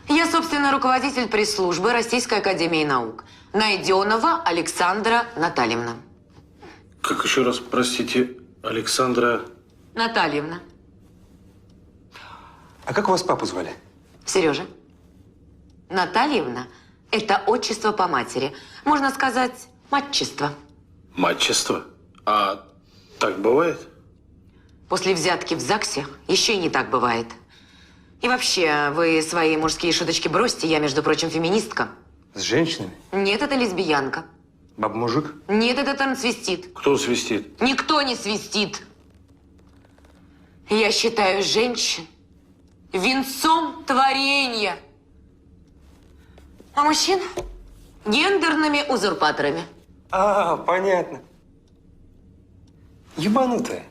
Я, собственно, руководитель пресс-службы Российской академии наук. Найденова Александра Натальевна. Как еще раз, простите, Александра... Натальевна. А как у вас папу звали? Сережа. Натальевна – это отчество по матери. Можно сказать, матчество. Матчество? А так бывает? После взятки в ЗАГСе еще и не так бывает. И вообще, вы свои мужские шуточки бросьте. Я, между прочим, феминистка. С женщинами? Нет, это лесбиянка. Баба-мужик? Нет, это трансвестит. Кто свистит? Никто не свистит. Я считаю женщин венцом творения. А мужчин гендерными узурпаторами. А, понятно. Ебанутая.